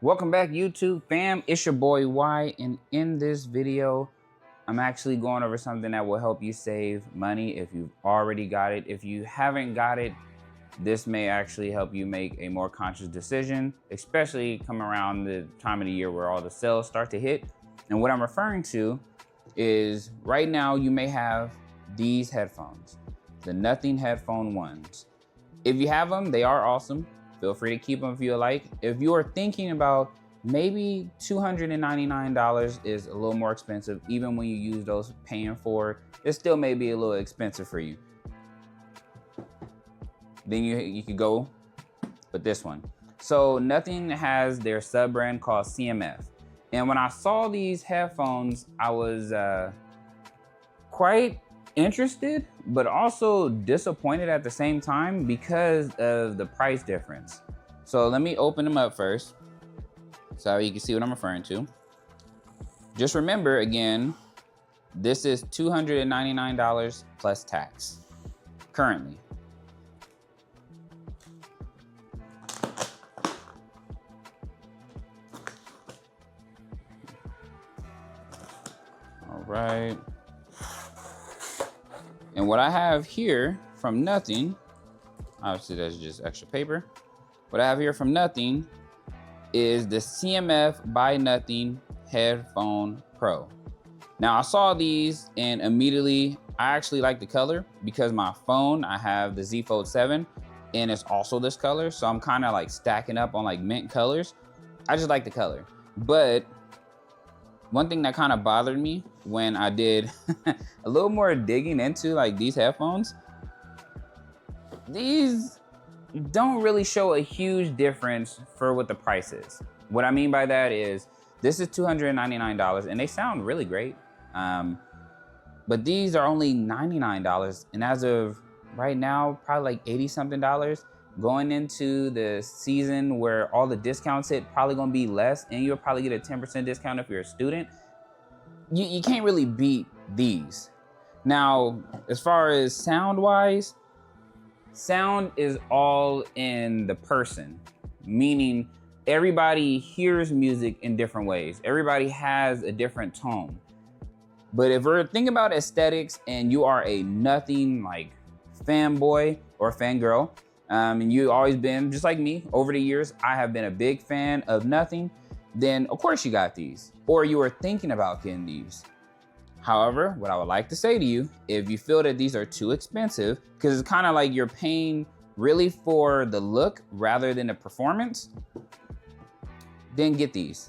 Welcome back, YouTube fam. It's your boy Y, and in this video, I'm actually going over something that will help you save money if you've already got it. If you haven't got it, this may actually help you make a more conscious decision, especially come around the time of the year where all the sales start to hit. And what I'm referring to is right now you may have these headphones, the Nothing Headphone ones. If you have them, they are awesome. Feel free to keep them if you like. If you are thinking about maybe $299 is a little more expensive, even when you use those paying for, it still may be a little expensive for you. Then you could go with this one. So Nothing has their sub brand called CMF. And when I saw these headphones, I was quite interested, but also disappointed at the same time because of the price difference. So let me open them up first so you can see what I'm referring to. Just remember, again, this is $299 plus tax currently. All right. And what I have here from Nothing, obviously that's just extra paper. What I have here from Nothing is the CMF by Nothing Headphone Pro. Now I saw these and immediately I actually like the color because my phone, I have the Z Fold 7 and it's also this color. So I'm kind of like stacking up on like mint colors. I just like the color. But one thing that kind of bothered me when I did a little more digging into like these headphones, these don't really show a huge difference for what the price is. What I mean by that is this is $299 and they sound really great. But these are only $99. And as of right now, probably like 80 something dollars. Going into the season where all the discounts hit, probably gonna be less, and you'll probably get a 10% discount if you're a student. You can't really beat these. Now, as far as sound-wise, sound is all in the person, meaning everybody hears music in different ways. Everybody has a different tone. But if we're thinking about aesthetics and you are a Nothing like fanboy or fangirl, and you've always been, just like me, over the years, I have been a big fan of Nothing, then of course you got these, or you were thinking about getting these. However, what I would like to say to you, if you feel that these are too expensive, because it's kind of like you're paying really for the look rather than the performance, then get these.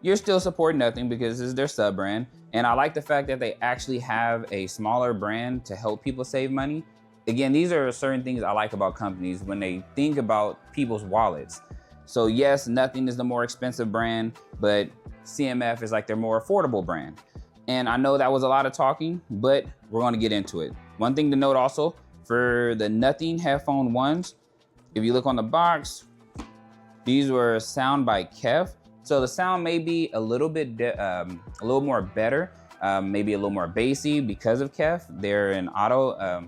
You're still supporting Nothing because this is their sub brand, and I like the fact that they actually have a smaller brand to help people save money. Again, these are certain things I like about companies when they think about people's wallets. So yes, Nothing is the more expensive brand, but CMF is like their more affordable brand. And I know that was a lot of talking, but we're gonna get into it. One thing to note also, for the Nothing headphone ones, if you look on the box, these were sound by KEF. So the sound may be a little bit, a little more better, maybe a little more bassy because of KEF. They're an auto,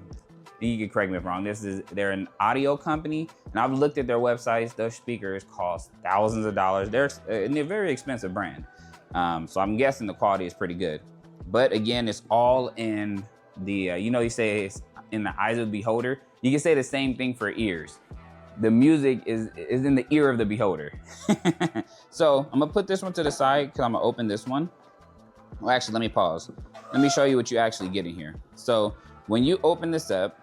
you can correct me if I'm wrong, they're an audio company, and I've looked at their websites. Those speakers cost thousands of dollars. They're a very expensive brand. So I'm guessing the quality is pretty good. But again, it's all in the, you say it's in the eyes of the beholder. You can say the same thing for ears. The music is in the ear of the beholder. So I'm gonna put this one to the side because I'm gonna open this one. Well, actually, let me pause. Let me show you what you actually get in here. So when you open this up,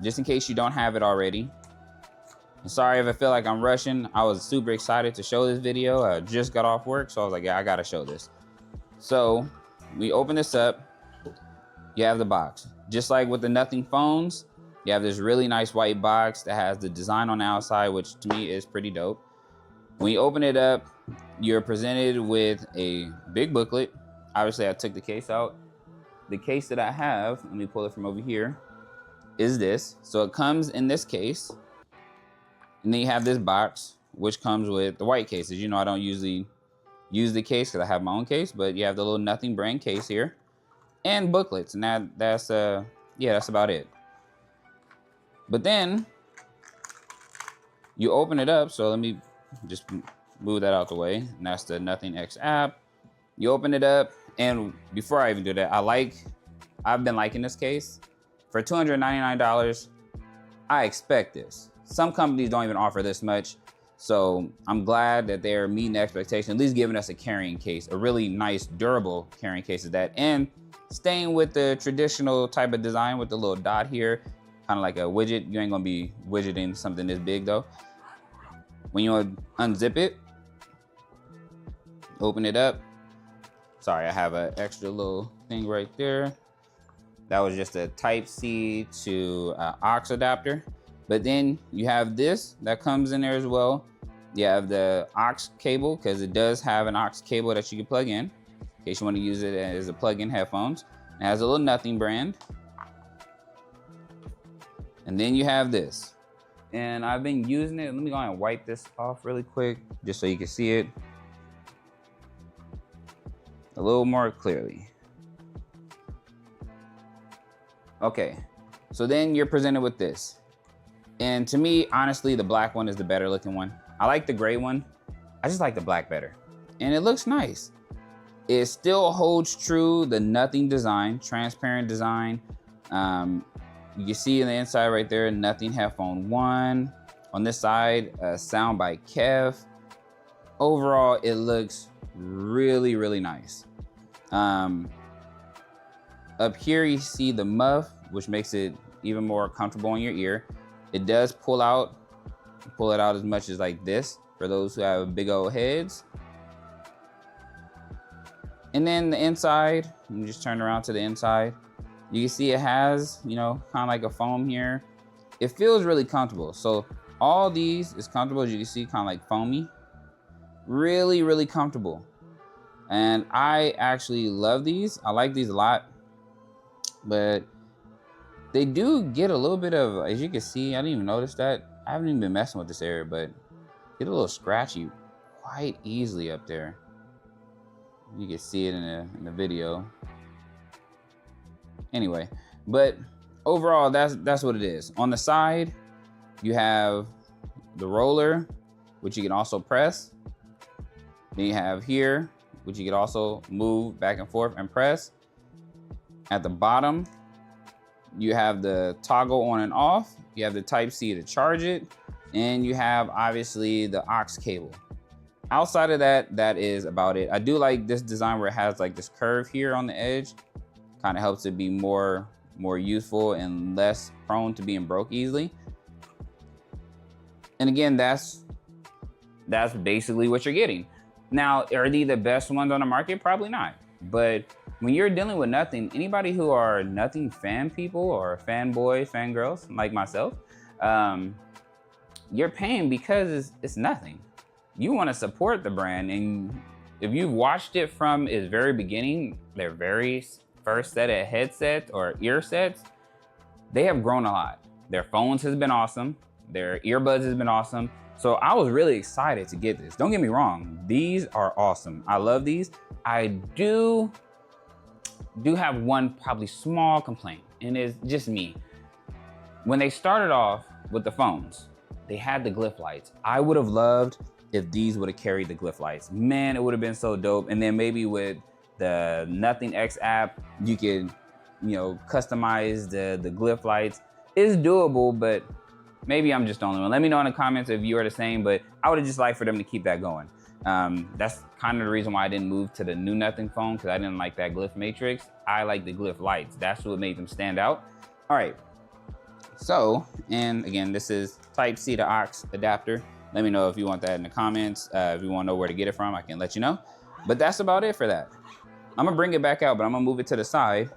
just in case you don't have it already, I'm sorry if I feel like I'm rushing. I was super excited to show this video. I just got off work, so I was like, yeah, I gotta show this. So we open this up, you have the box. Just like with the Nothing phones, you have this really nice white box that has the design on the outside, which to me is pretty dope. When you open it up, you're presented with a big booklet. Obviously, I took the case out. The case that I have, let me pull it from over here, is this. So it comes in this case, and then you have this box, which comes with the white cases. I don't usually use the case because I have my own case, but you have the little Nothing brand case here, and booklets, and that's about it. But then you open it up, so let me just move that out the way. And that's the Nothing X app. You open it up, and before I even do that, I've been liking this case. For $299, I expect this. Some companies don't even offer this much, so I'm glad that they're meeting the expectation, at least giving us a carrying case, a really nice, durable carrying case of that, and staying with the traditional type of design with the little dot here, kind of like a widget. You ain't gonna be widgeting something this big though. When you unzip it, open it up. Sorry, I have an extra little thing right there. That was just a Type-C to aux adapter. But then you have this that comes in there as well. You have the aux cable, because it does have an aux cable that you can plug in case you want to use it as a plug-in headphones. It has a little Nothing brand. And then you have this. And I've been using it. Let me go ahead and wipe this off really quick just so you can see it a little more clearly. Okay, so then you're presented with this. And to me, honestly, the black one is the better looking one. I like the gray one. I just like the black better. And it looks nice. It still holds true the Nothing design, transparent design. You can see in the inside right there, Nothing Headphone 1. On this side, sound by Kev. Overall, it looks really, really nice. Up here, you see the muff, which makes it even more comfortable in your ear. It does pull out, pull it out as much as like this for those who have big old heads. And then the inside, let me just turn around to the inside. You can see it has, you know, kind of like a foam here. It feels really comfortable. So all these is comfortable, as you can see, kind of like foamy. Really, really comfortable. And I actually love these. I like these a lot. But they do get a little bit of, as you can see, I didn't even notice that. I haven't even been messing with this area, but get a little scratchy quite easily up there. You can see it in the video. Anyway, but overall, that's what it is. On the side, you have the roller, which you can also press. Then you have here, which you can also move back and forth and press. At the bottom, you have the toggle on and off. You have the Type-C to charge it. And you have, obviously, the aux cable. Outside of that, that is about it. I do like this design where it has like this curve here on the edge. Kind of helps it be more useful and less prone to being broke easily. And again, that's basically what you're getting. Now, are they the best ones on the market? Probably not. But when you're dealing with Nothing, anybody who are Nothing fan people or fanboys, fangirls like myself, you're paying because it's Nothing. You want to support the brand, and if you've watched it from its very beginning, their very first set of headsets or ear sets, they have grown a lot. Their phones has been awesome. Their earbuds has been awesome. So I was really excited to get this. Don't get me wrong, these are awesome. I love these. I do have one probably small complaint, and it's just me. When they started off with the phones, they had the glyph lights. I would have loved if these would have carried the glyph lights. Man, it would have been so dope. And then maybe with the Nothing X app, you could, you know, customize the glyph lights. It's doable, but maybe I'm just the only one. Let me know in the comments if you are the same, but I would have just liked for them to keep that going. That's kind of the reason why I didn't move to the new Nothing phone, because I didn't like that glyph matrix. I like the glyph lights. That's what made them stand out. All right. So, and again, this is Type-C to aux adapter. Let me know if you want that in the comments. If you want to know where to get it from, I can let you know. But that's about it for that. I'm gonna bring it back out, but I'm gonna move it to the side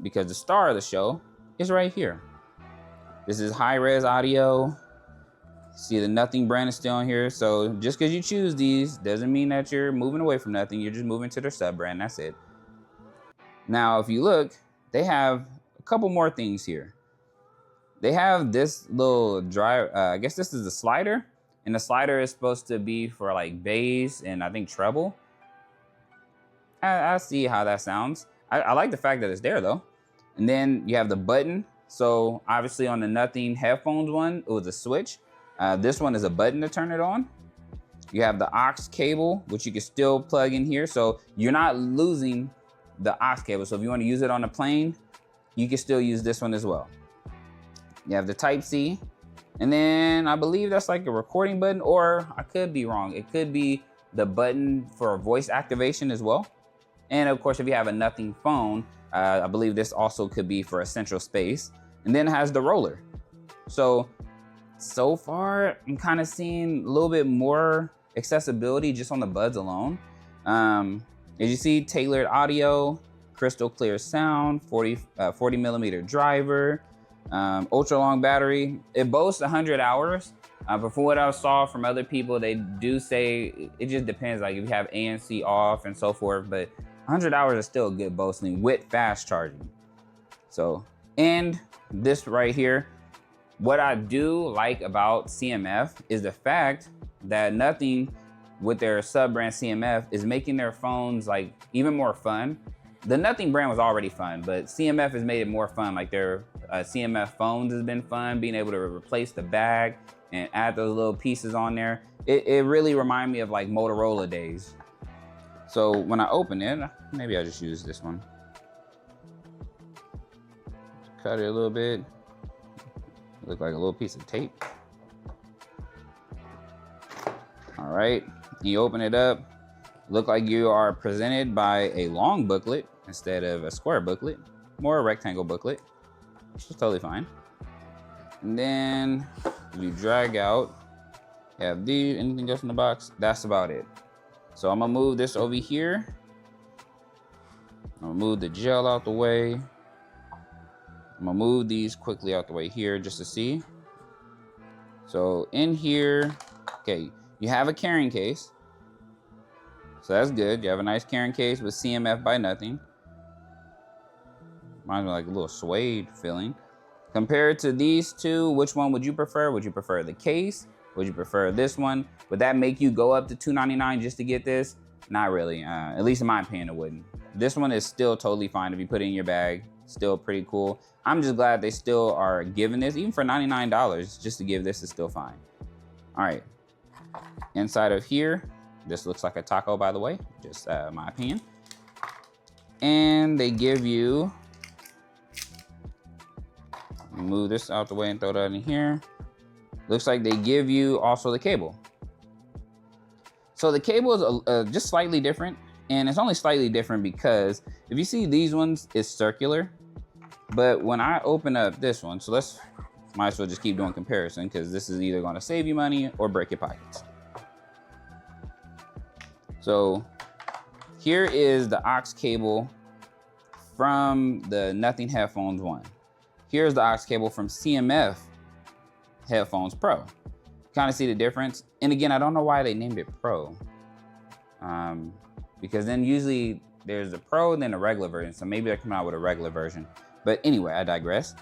because the star of the show is right here. This is high-res audio. See, the Nothing brand is still on here. So just because you choose these doesn't mean that you're moving away from Nothing. You're just moving to their sub-brand, that's it. Now, if you look, they have a couple more things here. They have this little I guess this is the slider. And the slider is supposed to be for like bass and I think treble. I see how that sounds. I like the fact that it's there though. And then you have the button. So obviously on the Nothing Headphones one, it was a switch. This one is a button to turn it on. You have the aux cable, which you can still plug in here. So you're not losing the aux cable. So if you want to use it on a plane, you can still use this one as well. You have the Type-C. And then I believe that's like a recording button, or I could be wrong. It could be the button for voice activation as well. And of course, if you have a Nothing phone, I believe this also could be for a central space. And then it has the roller. So far, I'm kind of seeing a little bit more accessibility just on the buds alone. As you see, tailored audio, crystal clear sound, 40 millimeter driver, ultra long battery. It boasts 100 hours. But from what I saw from other people, they do say it just depends, like if you have ANC off and so forth, but 100 hours is still a good boasting with fast charging. So, and this right here, what I do like about CMF is the fact that Nothing with their sub-brand CMF is making their phones like even more fun. The Nothing brand was already fun, but CMF has made it more fun. Like their CMF phones has been fun, being able to replace the bag and add those little pieces on there. It really reminded me of like Motorola days. So when I open it, maybe I'll just use this one. Cut it a little bit. Look like a little piece of tape. All right, you open it up. Look like you are presented by a long booklet instead of a square booklet, more a rectangle booklet, which is totally fine. And then if you drag out, you have these, anything else in the box? That's about it. So I'm gonna move this over here. I'm gonna move the gel out the way. I'm gonna move these quickly out the way here just to see. So in here, okay, you have a carrying case. So that's good. You have a nice carrying case with CMF by Nothing. Reminds me like a little suede feeling. Compared to these two, which one would you prefer? Would you prefer the case? Would you prefer this one? Would that make you go up to $299 just to get this? Not really. At least in my opinion, it wouldn't. This one is still totally fine if you put it in your bag. Still pretty cool. I'm just glad they still are giving this, even for $99, just to give this is still fine. All right. Inside of here, this looks like a taco, by the way, just my opinion. And they give you, move this out the way and throw that in here. Looks like they give you also the cable. So the cable is just slightly different, and it's only slightly different because if you see these ones, it's circular. But when I open up this one, so might as well just keep doing comparison because this is either going to save you money or break your pockets. So here is the aux cable from the Nothing Headphones 1. Here's the aux cable from CMF Headphones Pro. Kind of see the difference. And again, I don't know why they named it Pro. Because then usually there's the Pro and then a regular version. So maybe they're coming out with a regular version. But anyway, I digress.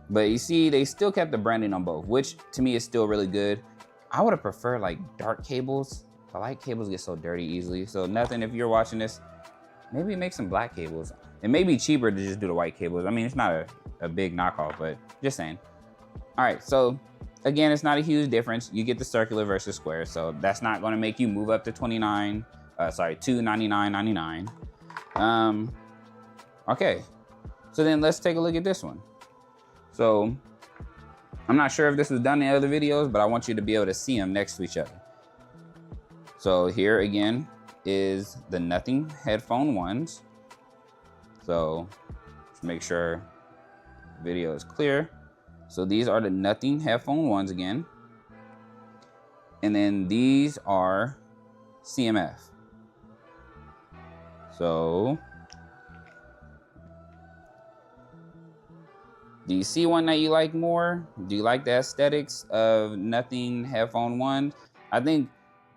But you see, they still kept the branding on both, which to me is still really good. I would have preferred like dark cables. The light cables get so dirty easily. So Nothing, if you're watching this, maybe make some black cables. It may be cheaper to just do the white cables. I mean, it's not a big knockoff, but just saying. All right, so again, it's not a huge difference. You get the circular versus square. So that's not gonna make you move up to $299.99. Okay, so then let's take a look at this one. So I'm not sure if this was done in other videos, but I want you to be able to see them next to each other. So here again is the Nothing headphone ones. So just make sure the video is clear. So these are the Nothing headphone ones again. And then these are CMF. So do you see one that you like more? Do you like the aesthetics of Nothing headphone one? I think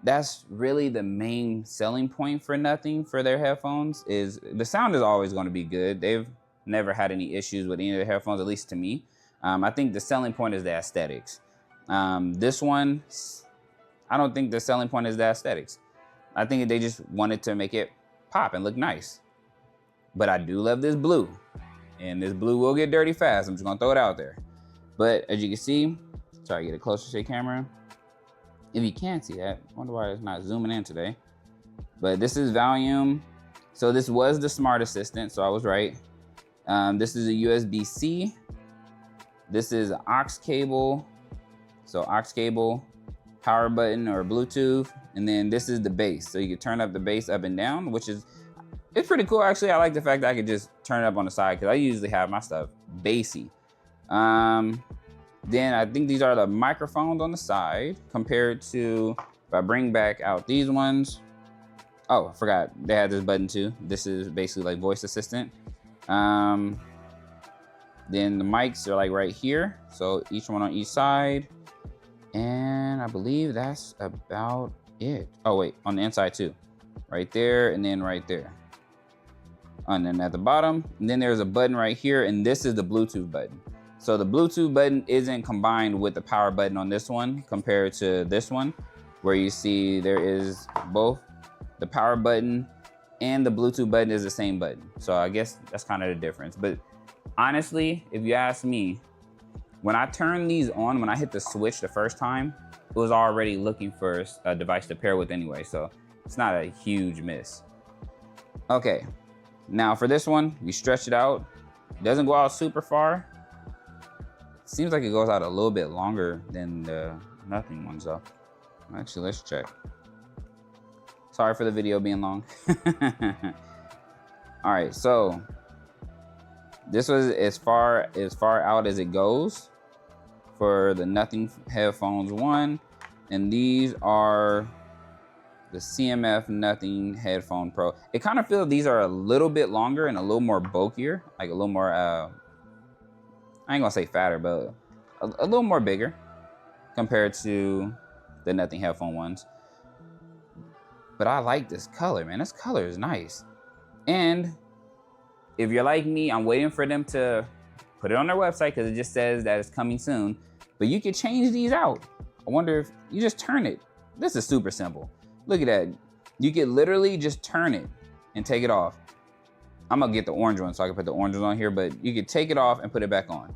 that's really the main selling point for Nothing for their headphones is the sound is always going to be good. They've never had any issues with any of their headphones, at least to me. I think the selling point is the aesthetics. This one, I don't think the selling point is the aesthetics. I think they just wanted to make it pop and look nice. But I do love this blue. And this blue will get dirty fast. I'm just gonna throw it out there. But as you can see, try to get it closer to the camera. If you can't see that, I wonder why it's not zooming in today. But this is volume. So this was the Smart Assistant, so I was right. This is a USB-C. This is an aux cable. So aux cable, power button or Bluetooth. And then this is the bass. So you can turn up the bass up and down, which is, it's pretty cool. Actually, I like the fact that I could just turn it up on the side because I usually have my stuff bassy. Then I think these are the microphones on the side compared to, if I bring back out these ones. Oh, I forgot, they had this button too. This is basically like voice assistant. Then the mics are like right here. So each one on each side. And I believe that's about it. Oh wait, on the inside too. Right there and then right there. And then at the bottom, and then there's a button right here, and this is the Bluetooth button. So the Bluetooth button isn't combined with the power button on this one compared to this one, where you see there is both the power button and the Bluetooth button is the same button. So I guess that's kind of the difference. But honestly, if you ask me, when I turned these on, when I hit the switch the first time, it was already looking for a device to pair with anyway. So it's not a huge miss. Okay, now for this one, we stretch it out. It doesn't go out super far. Seems like it goes out a little bit longer than the Nothing ones though. Actually, let's check. Sorry for the video being long. All right, so this was as far out as it goes for the Nothing Headphones 1, and these are the CMF Nothing Headphone Pro. It kind of feels these are a little bit longer and a little more bulkier, like a little more I ain't gonna say fatter, but a little more bigger compared to the Nothing Headphone ones. But I like this color, man. This color is nice. And if you're like me, I'm waiting for them to put it on their website because it just says that it's coming soon. But you can change these out. I wonder if you just turn it. This is super simple. Look at that. You can literally just turn it and take it off. I'm gonna get the orange one so I can put the orange one on here, but you can take it off and put it back on.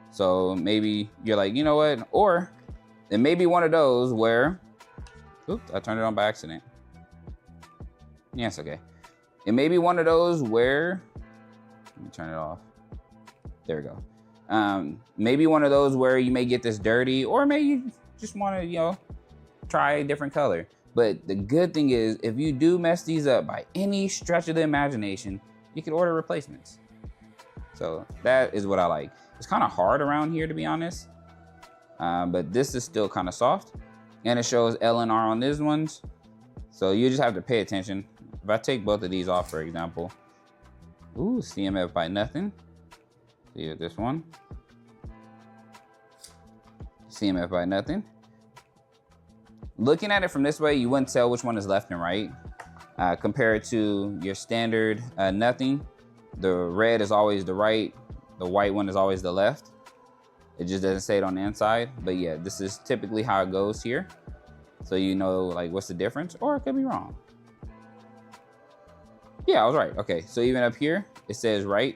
So maybe you're like, you know what? Or it may be one of those where, oops, I turned it on by accident. Yes, okay. It may be one of those where, let me turn it off. There we go. Maybe one of those where you may get this dirty, or maybe you just wanna, you know, try a different color. But the good thing is, if you do mess these up by any stretch of the imagination, you can order replacements. So that is what I like. It's kind of hard around here, to be honest. But this is still kind of soft. And it shows LNR on these ones. So you just have to pay attention. If I take both of these off, for example, ooh, CMF by Nothing. See this one. CMF by Nothing. Looking at it from this way, you wouldn't tell which one is left and right. Compared to your standard Nothing, the red is always the right, the white one is always the left. It just doesn't say it on the inside. But yeah, this is typically how it goes here. So you know like what's the difference, or it could be wrong. Yeah, I was right. Okay, so even up here, it says right.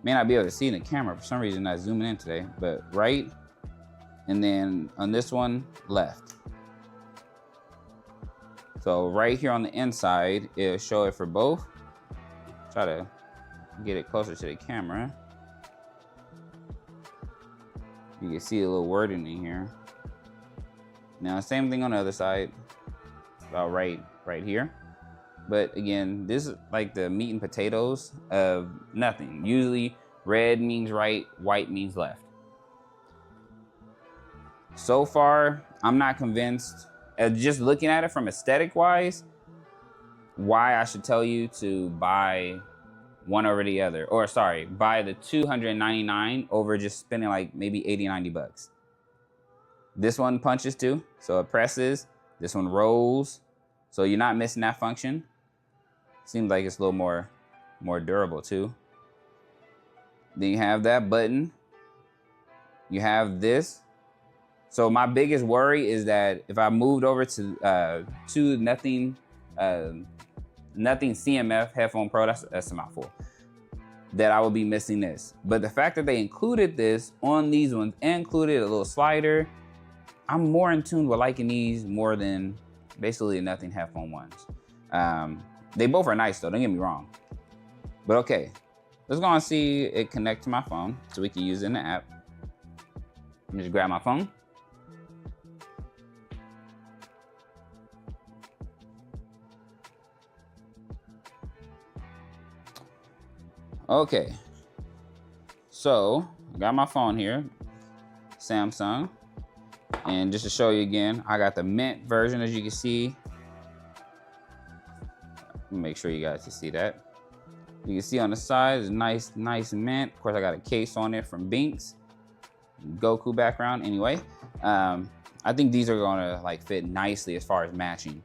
May not be able to see in the camera for some reason, not zooming in today, but right. And then on this one, left. So right here on the inside, it'll show it for both. Try to get it closer to the camera. You can see a little wording in here. Now, same thing on the other side, about right here. But again, this is like the meat and potatoes of Nothing. Usually red means right, white means left. So far, I'm not convinced, just looking at it from aesthetic wise, why I should tell you to buy one over the other. Or sorry, buy the $299 over just spending like maybe 80, 90 bucks. This one punches too, so it presses. This one rolls, so you're not missing that function. Seems like it's a little more durable too. Then you have that button. You have this. So my biggest worry is that if I moved over to Nothing CMF Headphone Pro, that's a mouthful, that I will be missing this. But the fact that they included this on these ones, included a little slider, I'm more in tune with liking these more than basically the Nothing headphone ones. They both are nice though, don't get me wrong. But okay, let's go and see it connect to my phone so we can use it in the app. Let me just grab my phone. Okay, so I got my phone here, Samsung. And just to show you again, I got the mint version, as you can see. Make sure you guys can see that. You can see on the side, it's nice mint. Of course, I got a case on it from Binks. Goku background, anyway. I think these are gonna like fit nicely as far as matching.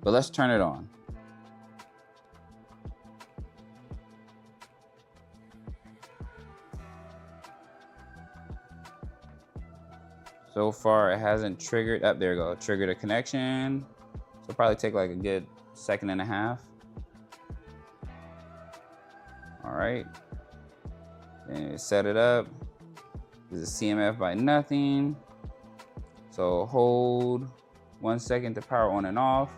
But let's turn it on. So far, it hasn't triggered. Up there we go. Triggered a connection. So it'll probably take like a good 1.5 seconds. All right. Then set it up. This is CMF by Nothing. So hold 1 second to power on and off.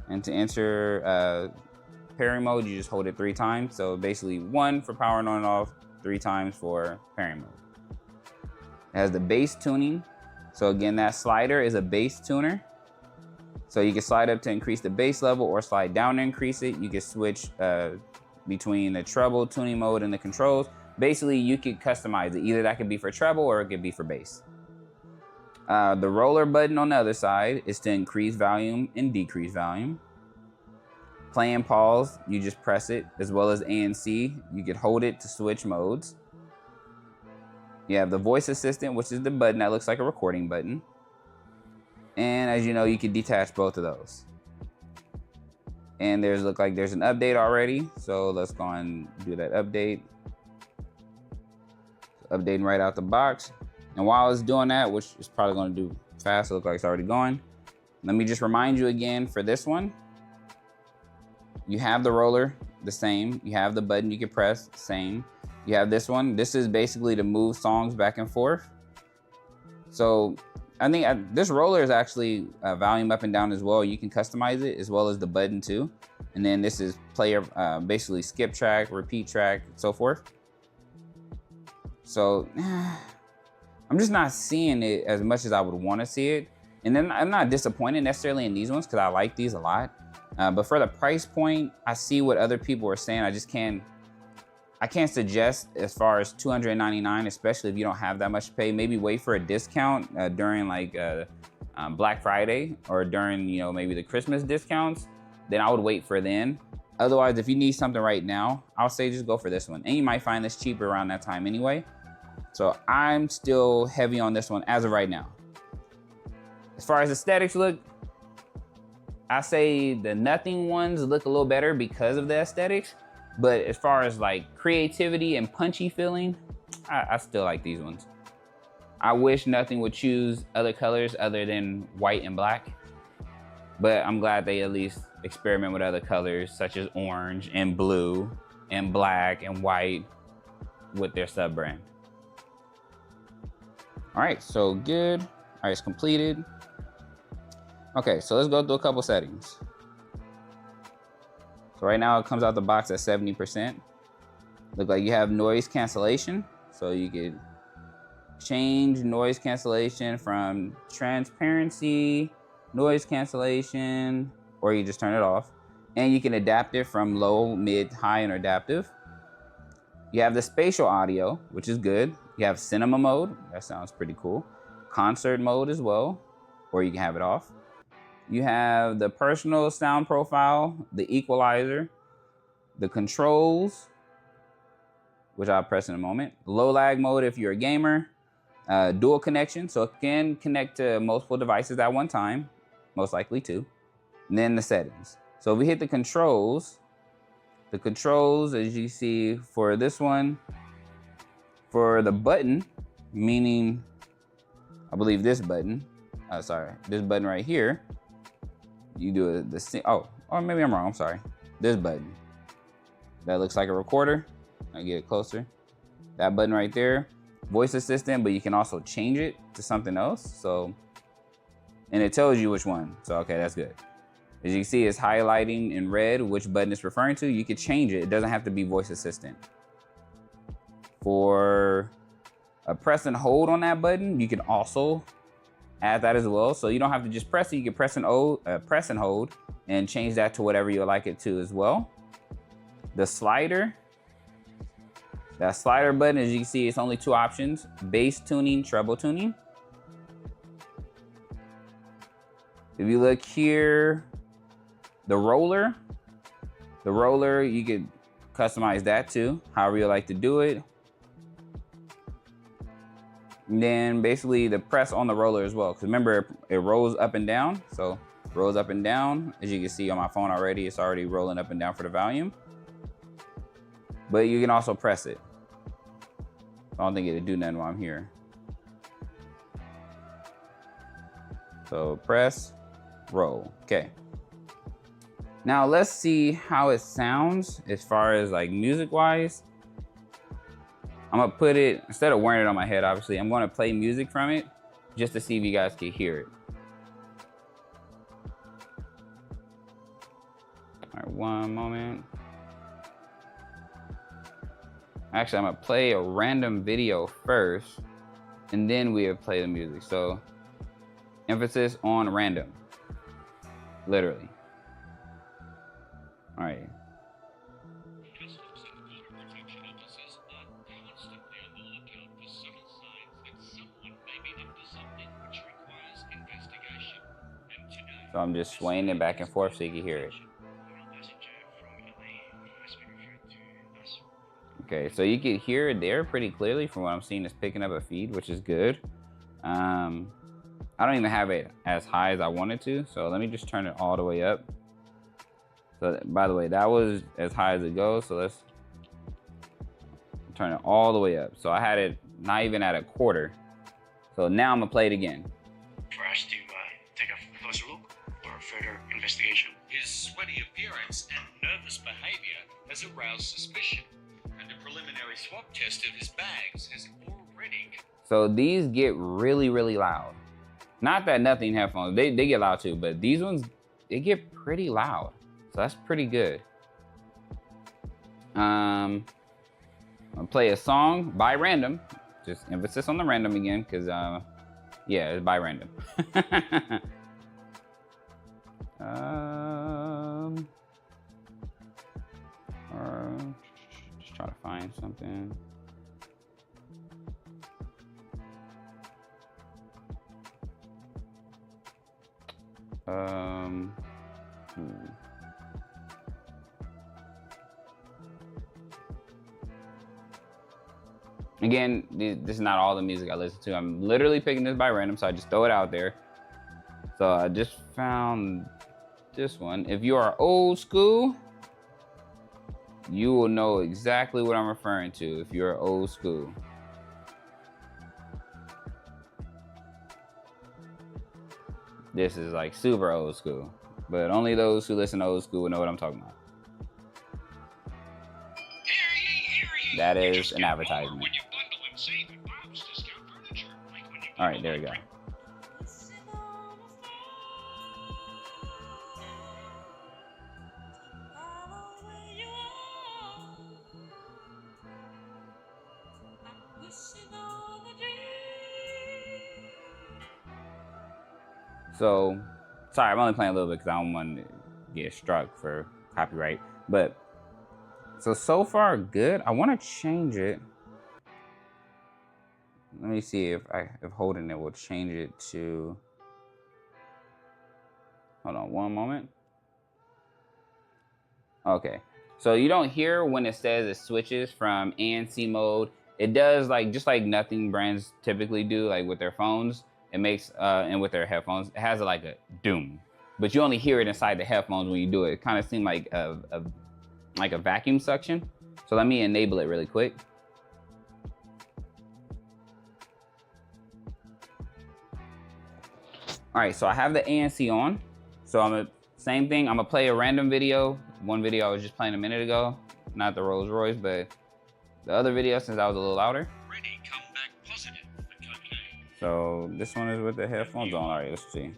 And to enter pairing mode, you just hold it 3 times. So basically 1 for powering on and off, 3 times for pairing mode. It has the bass tuning. So again, that slider is a bass tuner. So you can slide up to increase the bass level or slide down to increase it. You can switch between the treble tuning mode and the controls. Basically, you could customize it. Either that could be for treble or it could be for bass. The roller button on the other side is to increase volume and decrease volume. Play and pause, you just press it, as well as A and C. You could hold it to switch modes. You have the voice assistant, which is the button that looks like a recording button. And as you know, you can detach both of those. And look like there's an update already. So let's go and do that update. Updating right out the box. And while it's doing that, which is probably gonna do fast, it looks like it's already going. Let me just remind you again for this one. You have the roller, the same. You have the button you can press, same. You have this one. This is basically to move songs back and forth. So I think this roller is actually volume up and down as well. You can customize it as well as the button too. And then this is player, basically skip track, repeat track, and so forth. So I'm just not seeing it as much as I would want to see it. And then I'm not disappointed necessarily in these ones because I like these a lot. But for the price point, I see what other people are saying. I can't suggest as far as $299, especially if you don't have that much to pay. Maybe wait for a discount during like Black Friday or during, you know, maybe the Christmas discounts. Then I would wait for then. Otherwise, if you need something right now, I'll say just go for this one. And you might find this cheaper around that time anyway. So I'm still heavy on this one as of right now. As far as aesthetics look, I say the Nothing ones look a little better because of the aesthetics. But as far as like creativity and punchy feeling, I still like these ones. I wish Nothing would choose other colors other than white and black. But I'm glad they at least experiment with other colors such as orange and blue and black and white with their sub-brand. All right, so good. All right, it's completed. Okay, so let's go through a couple settings. So right now it comes out the box at 70%. Look like you have noise cancellation. So you could change noise cancellation from transparency, noise cancellation, or you just turn it off. And you can adapt it from low, mid, high, and adaptive. You have the spatial audio, which is good. You have cinema mode, that sounds pretty cool. Concert mode as well, or you can have it off. You have the personal sound profile, the equalizer, the controls, which I'll press in a moment. Low lag mode if you're a gamer. Dual connection, so it can connect to multiple devices at one time, most likely two. And then the settings. So if we hit the controls, as you see for this one, for the button, meaning, I believe this button, this button right here, you do or maybe I'm wrong, I'm sorry. This button, that looks like a recorder. I get it closer. That button right there, voice assistant, but you can also change it to something else. So, and it tells you which one. So, okay, that's good. As you can see, it's highlighting in red which button it's referring to. You can change it. It doesn't have to be voice assistant. For a press and hold on that button, you can also add that as well. So you don't have to just press it. You can press and hold and change that to whatever you like it to as well. The slider, that slider button, as you can see, it's only 2 options: bass tuning, treble tuning. If you look here, the roller, you could customize that too, however you like to do it. And then basically the press on the roller as well, because remember, it rolls up and down. So rolls up and down. As you can see on my phone already, it's already rolling up and down for the volume. But you can also press it. I don't think it'll do nothing while I'm here. So press, roll, okay. Now let's see how it sounds as far as like music wise. I'm gonna put it, instead of wearing it on my head, obviously, I'm gonna play music from it just to see if you guys can hear it. All right, one moment. Actually, I'm gonna play a random video first, and then we'll play the music. So, emphasis on random, literally. All right. So I'm just swaying it back and forth so you can hear it. Okay, so you can hear it there pretty clearly from what I'm seeing. It's picking up a feed, which is good. I don't even have it as high as I wanted to, so let me just turn it all the way up. So by the way, that was as high as it goes, so let's turn it all the way up. So I had it not even at a quarter. So now I'm gonna play it again. For us to take a closer look or further investigation. His sweaty appearance and nervous behavior has aroused suspicion, and a preliminary swab test of his bags has already... So these get really, really loud. Not that nothing headphones, they get loud too, but these ones, they get pretty loud. So that's pretty good. I'm gonna play a song by random. Just emphasis on the random again, because yeah, it's by random. Or just try to find something. Again, this is not all the music I listen to. I'm literally picking this by random, so I just throw it out there. So I just found this one. If you are old school, you will know exactly what I'm referring to if you're old school. This is like super old school, but only those who listen to old school will know what I'm talking about. That is an advertisement. All right, there we go. So, sorry, I'm only playing a little bit because I don't want to get struck for copyright. But, so far good. I want to change it. Let me see if holding it will change it to, hold on one moment. Okay, so you don't hear when it says it switches from ANC mode. It does like, just like nothing brands typically do, like with their phones. It makes, and with their headphones, it has like a doom, but you only hear it inside the headphones when you do it. It kind of seemed like a vacuum suction. So let me enable it really quick. All right, so I have the ANC on. So same thing, I'm gonna play a random video. One video I was just playing a minute ago, not the Rolls Royce, but the other video since I was a little louder. Ready, come back So this one is with the headphones on. All right, let's see.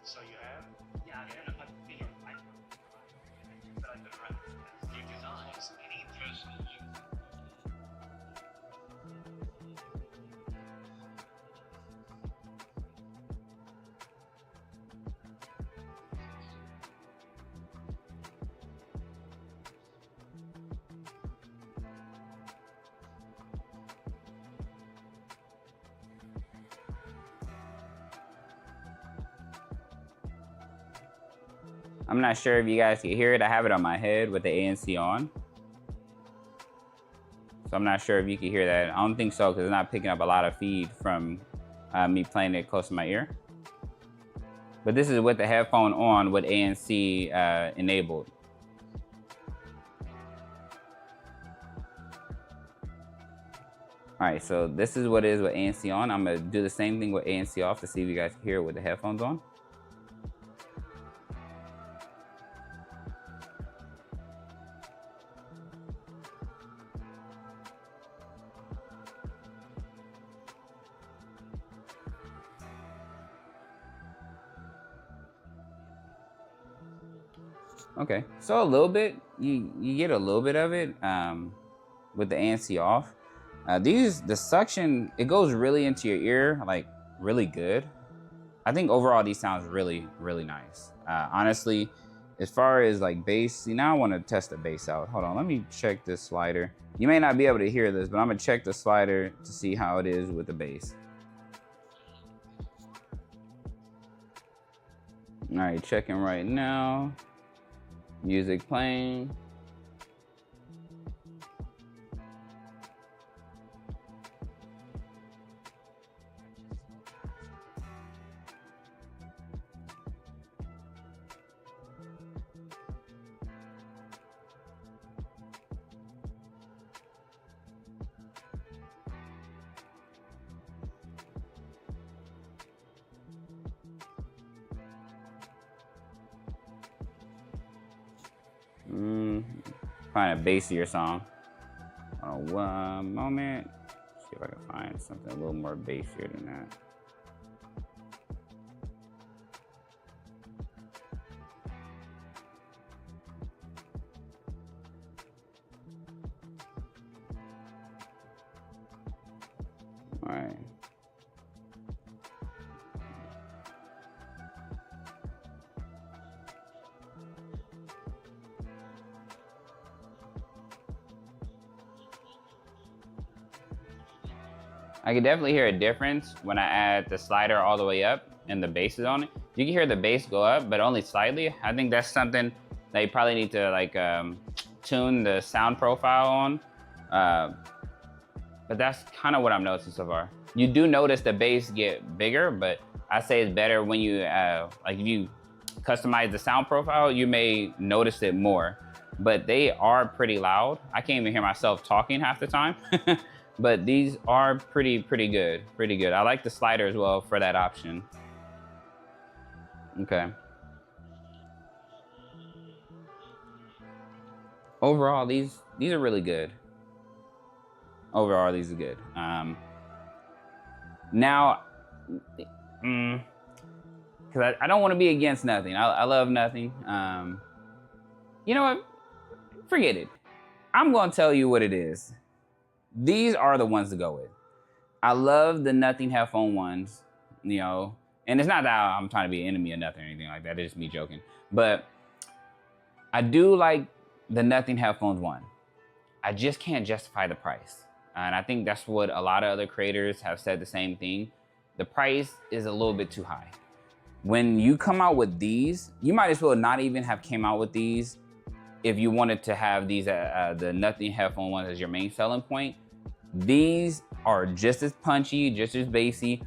So you have? Yeah, I've been on but I've been around new designs, any personal use. I'm not sure if you guys can hear it. I have it on my head with the ANC on. So I'm not sure if you can hear that. I don't think so because it's not picking up a lot of feed from me playing it close to my ear. But this is with the headphone on with ANC enabled. All right, so this is what it is with ANC on. I'm gonna do the same thing with ANC off to see if you guys can hear it with the headphones on. Okay, so a little bit, you get a little bit of it with the ANC off. The suction, it goes really into your ear, like really good. I think overall these sounds really, really nice. Honestly, as far as like bass, see now I wanna test the bass out. Hold on, let me check this slider. You may not be able to hear this, but I'm gonna check the slider to see how it is with the bass. All right, checking right now. Music playing. Find a bassier song. Oh, one moment. See if I can find something a little more bassier than that. All right. I can definitely hear a difference when I add the slider all the way up and the bass is on it. You can hear the bass go up, but only slightly. I think that's something that you probably need to like tune the sound profile on. But that's kind of what I'm noticing so far. You do notice the bass get bigger, but I say it's better when you, like if you customize the sound profile, you may notice it more. But they are pretty loud. I can't even hear myself talking half the time. But these are pretty good, pretty good. I like the slider as well for that option. Okay. Overall, these are really good. Overall, these are good. Now, because I don't want to be against nothing. I love nothing. You know what? Forget it. I'm going to tell you what it is. These are the ones to go with. I love the Nothing headphone ones, you know, and it's not that I'm trying to be an enemy of nothing or anything like that. It's just me joking. But I do like the Nothing headphones one. I just can't justify the price. And I think that's what a lot of other creators have said the same thing. The price is a little bit too high. When you come out with these, you might as well not even have came out with these if you wanted to have these, the Nothing headphone ones as your main selling point. These are just as punchy, just as bassy.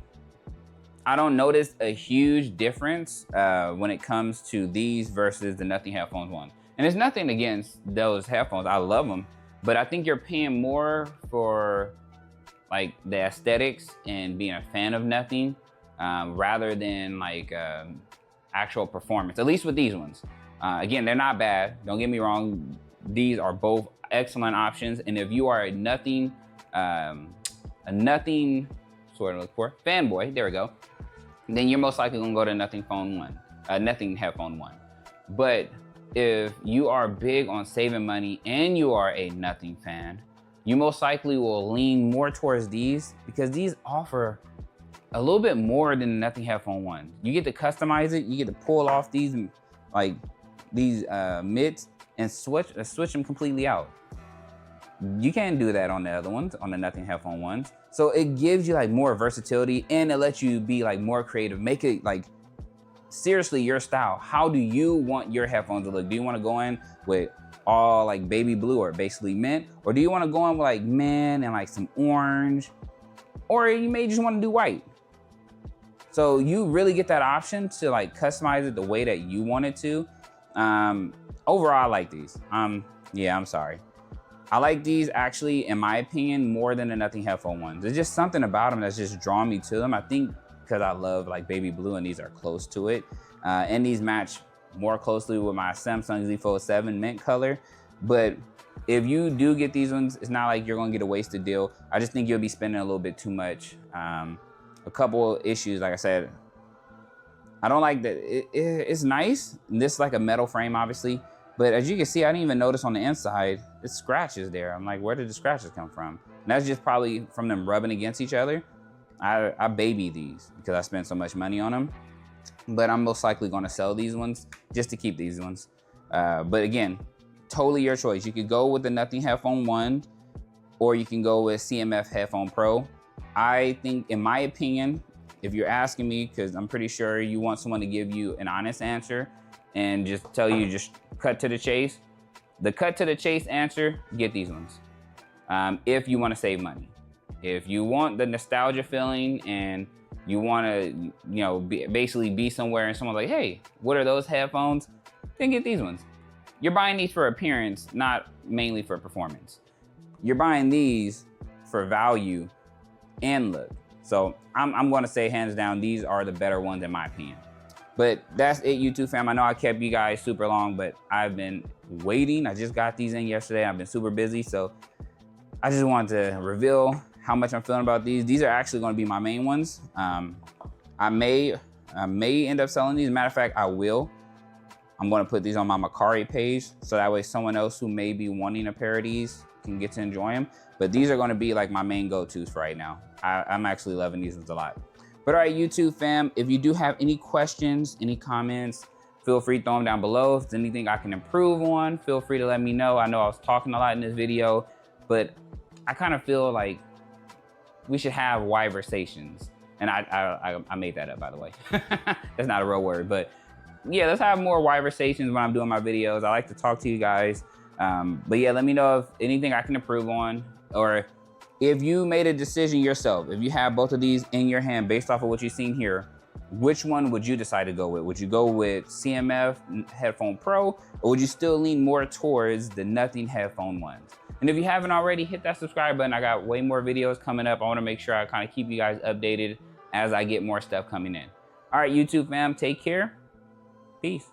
I don't notice a huge difference when it comes to these versus the Nothing headphones one. And there's nothing against those headphones, I love them, but I think you're paying more for like the aesthetics and being a fan of Nothing rather than like actual performance, at least with these ones. Again, they're not bad. Don't get me wrong. These are both excellent options. And if you are a nothing sort of look for fanboy, there we go, then you're most likely gonna go to nothing headphone one. But if you are big on saving money and you are a nothing fan, you most likely will lean more towards these because these offer a little bit more than the nothing headphone one. You get to customize it. You get to pull off these mids and switch them completely out. You can't do that on the other ones, on the nothing headphone ones. So it gives you like more versatility and it lets you be like more creative. Make it like seriously your style. How do you want your headphones to look? Do you want to go in with all like baby blue or basically mint? Or do you want to go in with like mint and like some orange? Or you may just want to do white. So you really get that option to like customize it the way that you want it to. Overall, I like these. Yeah, I'm sorry. I like these actually, in my opinion, more than the nothing headphone ones. There's just something about them that's just drawn me to them. I think because I love like baby blue and these are close to it. And these match more closely with my Samsung Z Fold 7 mint color. But if you do get these ones, it's not like you're gonna get a wasted deal. I just think you'll be spending a little bit too much. A couple issues, like I said, I don't like that. It's nice. This is like a metal frame, obviously. But as you can see, I didn't even notice on the inside, it's scratches there. I'm like, where did the scratches come from? And that's just probably from them rubbing against each other. I baby these because I spent so much money on them. But I'm most likely gonna sell these ones just to keep these ones. But again, totally your choice. You could go with the nothing headphone one, or you can go with CMF Headphone Pro. I think, in my opinion, if you're asking me, because I'm pretty sure you want someone to give you an honest answer and just tell you, just cut to the chase. The cut to the chase answer, get these ones. If you want to save money. If you want the nostalgia feeling and you want to, basically be somewhere and someone's like, hey, what are those headphones? Then get these ones. You're buying these for appearance, not mainly for performance. You're buying these for value and look. So I'm going to say hands down, these are the better ones in my opinion. But that's it, YouTube fam. I know I kept you guys super long, but I've been waiting. I just got these in yesterday. I've been super busy. So I just wanted to reveal how much I'm feeling about these. These are actually going to be my main ones. I may end up selling these. Matter of fact, I will. I'm going to put these on my Macari page. So that way someone else who may be wanting a pair of these can get to enjoy them. But these are going to be like my main go-tos for right now. I'm actually loving these ones a lot. But all right, YouTube fam, if you do have any questions, any comments, feel free to throw them down below. If there's anything I can improve on, feel free to let me know. I know I was talking a lot in this video, but I kind of feel like we should have conversations. And I made that up, by the way. That's not a real word, but yeah, let's have more conversations when I'm doing my videos. I like to talk to you guys. But yeah, let me know if anything I can improve on, or if you made a decision yourself, if you have both of these in your hand based off of what you've seen here, which one would you decide to go with? Would you go with CMF Headphone Pro, or would you still lean more towards the nothing headphone ones? And if you haven't already, hit that subscribe button. I got way more videos coming up. I want to make sure I kind of keep you guys updated as I get more stuff coming in. All right, YouTube fam, take care. Peace.